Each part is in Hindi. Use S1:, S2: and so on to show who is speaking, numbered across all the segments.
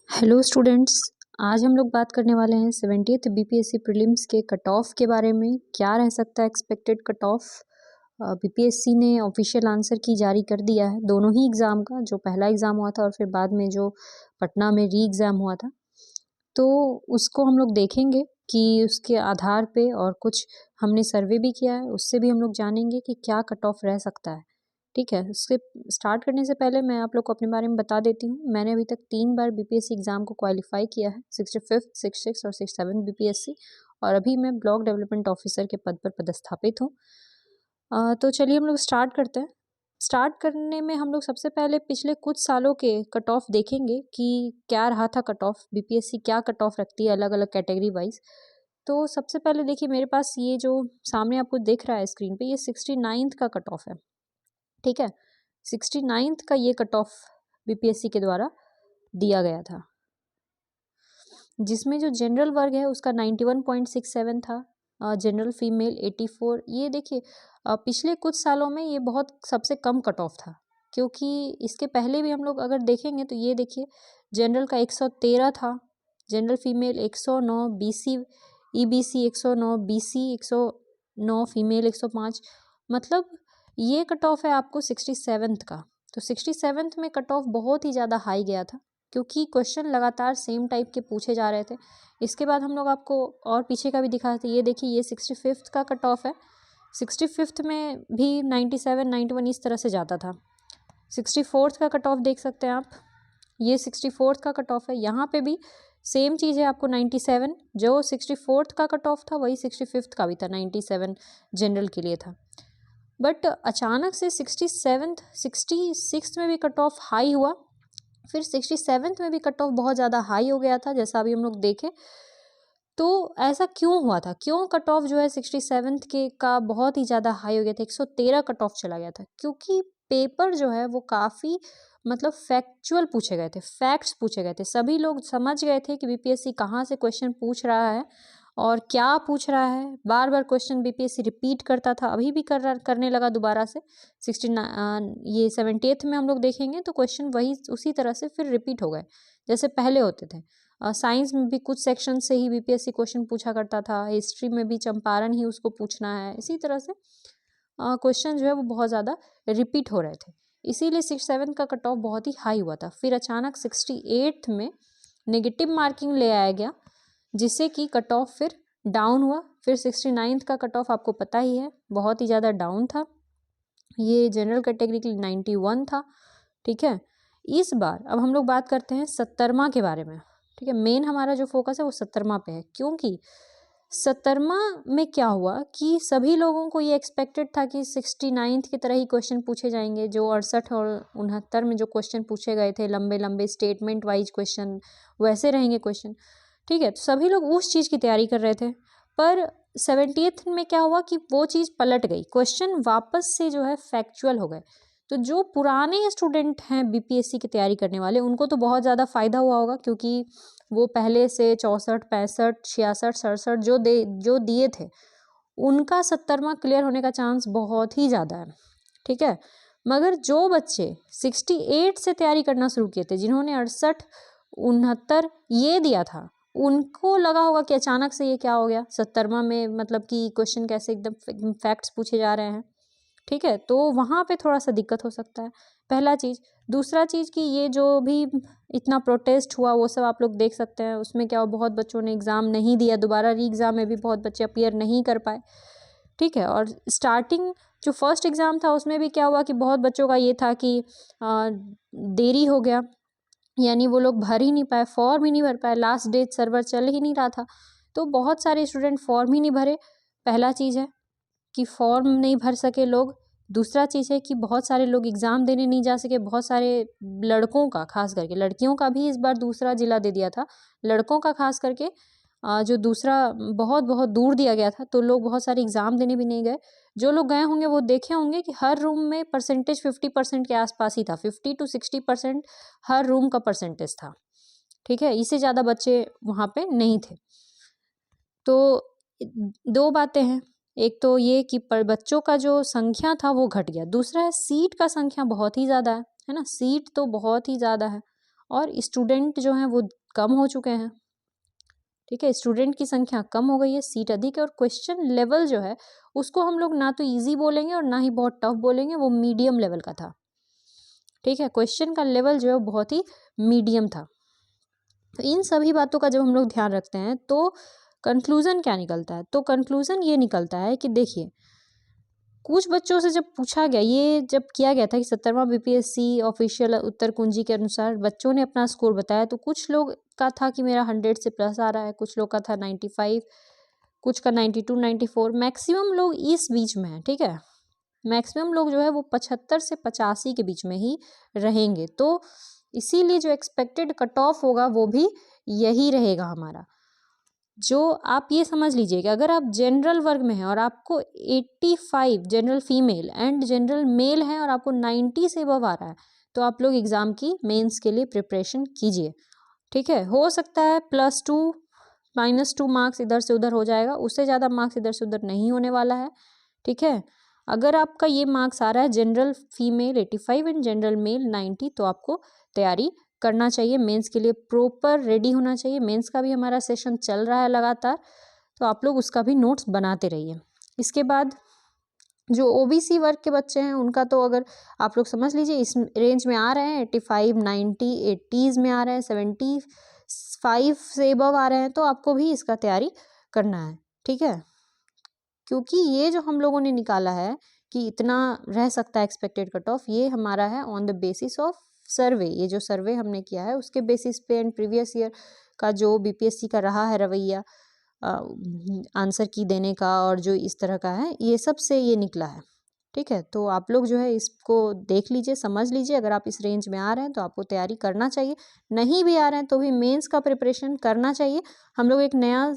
S1: Hello students. आज हम लोग बात करने वाले हैं 70th बीपीएससी प्रीलिम्स के कट ऑफ के बारे में। क्या रह सकता है एक्सपेक्टेड कट ऑफ। बीपीएससी ने ऑफिशियल आंसर की जारी कर दिया है दोनों ही एग्ज़ाम का, जो पहला एग्ज़ाम हुआ था और फिर बाद में जो पटना में री एग्ज़ाम हुआ था। तो उसको हम लोग देखेंगे कि उसके आधार पे, और कुछ हमने सर्वे भी किया है उससे भी हम लोग जानेंगे कि क्या कट ऑफ रह सकता है। ठीक है, उसके स्टार्ट करने से पहले मैं आप लोग को अपने बारे में बता देती हूँ। मैंने अभी तक 3 बार बीपीएससी एग्ज़ाम को क्वालिफाई किया है, 65th, 66 और 67 बीपीएससी, और अभी मैं ब्लॉक डेवलपमेंट ऑफिसर के पद पर पदस्थापित हूँ। तो चलिए हम लोग स्टार्ट करते हैं। स्टार्ट करने में हम लोग सबसे पहले पिछले कुछ सालों के कट ऑफ देखेंगे कि क्या रहा था कट ऑफ, बीपीएससी क्या कट ऑफ रखती है अलग अलग कैटेगरी वाइज। तो सबसे पहले देखिए, मेरे पास ये जो सामने आपको दिख रहा है स्क्रीन पे, ये 69th का कट ऑफ है। ठीक है, 69th का ये कट ऑफ बीपीएससी के द्वारा दिया गया था, जिसमें जो जनरल वर्ग है उसका 91.67 था, जनरल फीमेल 84। ये देखिए, पिछले कुछ सालों में ये बहुत सबसे कम कट ऑफ था, क्योंकि इसके पहले भी हम लोग अगर देखेंगे तो ये देखिए, जनरल का 113 था, general female 109, BC EBC 109, BC 109, female 105। मतलब ये कट ऑफ है आपको 67th का। तो 67th में कट ऑफ बहुत ही ज़्यादा हाई गया था, क्योंकि क्वेश्चन लगातार सेम टाइप के पूछे जा रहे थे। इसके बाद हम लोग आपको और पीछे का भी दिखा थे, ये देखिए ये 65th का कट ऑफ है। 65th में भी 97, 91 इस तरह से जाता था। 64th का कट ऑफ देख सकते हैं आप, ये 64th का कट ऑफ है। यहाँ पे भी सेम चीज़ है, आपको 97, जो 64th का कट ऑफ था वही 65th का भी था, 97 जनरल के लिए था। बट अचानक से 67th 66 में भी कट ऑफ हाई हुआ, फिर 67th में भी कट ऑफ बहुत ज़्यादा हाई हो गया था, जैसा अभी हम लोग देखें। तो ऐसा क्यों हुआ था, क्यों कट ऑफ जो है 67th के का बहुत ही ज़्यादा हाई हो गया था, 113 कट ऑफ चला गया था? क्योंकि पेपर जो है वो काफ़ी मतलब फैक्चुअल पूछे गए थे, फैक्ट्स पूछे गए थे। सभी लोग समझ गए थे कि बीपीएससी कहाँ से क्वेश्चन पूछ रहा है और क्या पूछ रहा है। बार बार क्वेश्चन बीपीएससी रिपीट करता था, अभी भी करने लगा दोबारा से। ये 70th में हम लोग देखेंगे तो क्वेश्चन वही उसी तरह से फिर रिपीट हो गए जैसे पहले होते थे। साइंस में भी कुछ सेक्शन से ही बीपीएससी क्वेश्चन पूछा करता था, हिस्ट्री में भी चंपारण ही उसको पूछना है, इसी तरह से क्वेश्चन जो है वो बहुत ज़्यादा रिपीट हो रहे थे। इसीलिए 67 का कट ऑफ बहुत ही हाई हुआ था। फिर अचानक 68 में नेगेटिव मार्किंग ले आया गया, जिससे कि कट ऑफ फिर डाउन हुआ। फिर 69th का कट ऑफ आपको पता ही है, बहुत ही ज़्यादा डाउन था। ये जनरल कैटेगरी के लिए 91 था। ठीक है, इस बार अब हम लोग बात करते हैं 70वां के बारे में। ठीक है, मेन हमारा जो फोकस है वो 70वां पे है, क्योंकि 70वां में क्या हुआ कि सभी लोगों को ये एक्सपेक्टेड था कि 69th की तरह ही क्वेश्चन पूछे जाएंगे, जो 68 और 69 में जो क्वेश्चन पूछे गए थे, लंबे लंबे स्टेटमेंट वाइज क्वेश्चन, वैसे रहेंगे क्वेश्चन। ठीक है, तो सभी लोग उस चीज़ की तैयारी कर रहे थे। पर 70th में क्या हुआ कि वो चीज़ पलट गई, क्वेश्चन वापस से जो है फैक्चुअल हो गए। तो जो पुराने स्टूडेंट हैं बीपीएससी की तैयारी करने वाले, उनको तो बहुत ज़्यादा फ़ायदा हुआ होगा, क्योंकि वो पहले से 64, 65, 66, 67 जो दिए थे, उनका 70वां क्लियर होने का चांस बहुत ही ज़्यादा है। ठीक है, मगर जो बच्चे 68 से तैयारी करना शुरू किए थे, जिन्होंने 68, 69 ये दिया था, उनको लगा होगा कि अचानक से ये क्या हो गया 70वां में, मतलब कि क्वेश्चन कैसे एकदम फैक्ट्स पूछे जा रहे हैं। ठीक है, तो वहाँ पे थोड़ा सा दिक्कत हो सकता है, पहला चीज़। दूसरा चीज़ कि ये जो भी इतना प्रोटेस्ट हुआ वो सब आप लोग देख सकते हैं, उसमें क्या हुआ, बहुत बच्चों ने एग्ज़ाम नहीं दिया, दोबारा री एग्ज़ाम में भी बहुत बच्चे अपीयर नहीं कर पाए। ठीक है, और स्टार्टिंग जो फर्स्ट एग्ज़ाम था उसमें भी क्या हुआ कि बहुत बच्चों का ये था कि देरी हो गया, यानी वो लोग भर ही नहीं पाए, फॉर्म ही नहीं भर पाए, लास्ट डेट सर्वर चल ही नहीं रहा था, तो बहुत सारे स्टूडेंट फॉर्म ही नहीं भरे। पहला चीज़ है कि फॉर्म नहीं भर सके लोग। दूसरा चीज़ है कि बहुत सारे लोग एग्ज़ाम देने नहीं जा सके, बहुत सारे लड़कों का, खास करके लड़कियों का भी इस बार दूसरा ज़िला दे दिया था, लड़कों का खास करके जो दूसरा बहुत बहुत दूर दिया गया था, तो लोग बहुत सारे एग्ज़ाम देने भी नहीं गए। जो लोग गए होंगे वो देखे होंगे कि हर रूम में परसेंटेज 50% के आसपास ही था, 50 to 60% हर रूम का परसेंटेज था। ठीक है, इससे ज़्यादा बच्चे वहाँ पे नहीं थे। तो दो बातें हैं, एक तो ये कि पर बच्चों का जो संख्या था वो घट गया, दूसरा है सीट का संख्या बहुत ही ज़्यादा है ना, सीट तो बहुत ही ज़्यादा है, और स्टूडेंट जो हैं वो कम हो चुके हैं, ठीक है, स्टूडेंट की संख्या कम हो गई है, सीट अधिक है, और क्वेश्चन लेवल जो है उसको हम लोग ना तो इजी बोलेंगे और ना ही बहुत टफ बोलेंगे, वो मीडियम लेवल का था, ठीक है, क्वेश्चन का लेवल जो है बहुत ही मीडियम था। तो इन सभी बातों का जब हम लोग ध्यान रखते हैं तो कंक्लूजन क्या निकलता है, तो कंक्लूजन ये निकलता है कि देखिए कुछ बच्चों से जब पूछा गया, ये जब किया गया था कि 70वां बीपीएससी ऑफिशियल उत्तर कुंजी के अनुसार बच्चों ने अपना स्कोर बताया, तो कुछ लोग का था कि मेरा 100 से प्लस आ रहा है, कुछ लोग का था 95, कुछ का 92, 94, मैक्सिमम लोग इस बीच में है, ठीक है, मैक्सिमम लोग जो है वो 75 से 85 के बीच में ही रहेंगे। तो इसीलिए जो एक्सपेक्टेड कट ऑफ होगा वो भी यही रहेगा हमारा। जो आप ये समझ लीजिए कि अगर आप जनरल वर्ग में हैं और आपको 85 general female and general mail हैं और आपको 90 से अबव आ रहा है, तो आप लोग एग्ज़ाम की मेंस के लिए प्रिपरेशन कीजिए, ठीक है। हो सकता है +2 -2 मार्क्स इधर से उधर हो जाएगा, उससे ज़्यादा मार्क्स इधर से उधर नहीं होने वाला है, ठीक है। अगर आपका ये मार्क्स आ रहा है general female 85 and general mail 90, तो आपको तैयारी करना चाहिए, मेंस के लिए प्रॉपर रेडी होना चाहिए। मेंस का भी हमारा सेशन चल रहा है लगातार, तो आप लोग उसका भी नोट्स बनाते रहिए। इसके बाद जो ओबीसी वर्ग के बच्चे हैं उनका तो अगर आप लोग समझ लीजिए इस रेंज में आ रहे हैं, 85, 90, 80s में आ रहे हैं, 75 से अबव आ रहे हैं, तो आपको भी इसका तैयारी करना है, ठीक है। क्योंकि ये जो हम लोगों ने निकाला है कि इतना रह सकता है एक्सपेक्टेड कट ऑफ, ये हमारा है ऑन द बेसिस ऑफ सर्वे। ये जो सर्वे हमने किया है उसके बेसिस पे एंड प्रीवियस ईयर का जो बीपीएससी का रहा है रवैया आंसर की देने का और जो इस तरह का है, ये सब से ये निकला है, ठीक है। तो आप लोग जो है इसको देख लीजिए, समझ लीजिए, अगर आप इस रेंज में आ रहे हैं तो आपको तैयारी करना चाहिए, नहीं भी आ रहे हैं तो भी मेंस का प्रिपरेशन करना चाहिए। हम लोग एक नया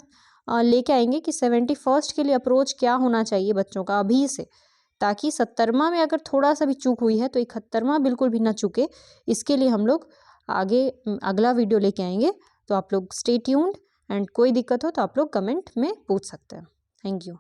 S1: लेके आएंगे कि 71st के लिए अप्रोच क्या होना चाहिए बच्चों का अभी से, ताकि 70वां में अगर थोड़ा सा भी चूक हुई है तो 71वां बिल्कुल भी ना चूके। इसके लिए हम लोग आगे अगला वीडियो लेके आएंगे, तो आप लोग स्टे ट्यून्ड एंड कोई दिक्कत हो तो आप लोग कमेंट में पूछ सकते हैं। Thank you.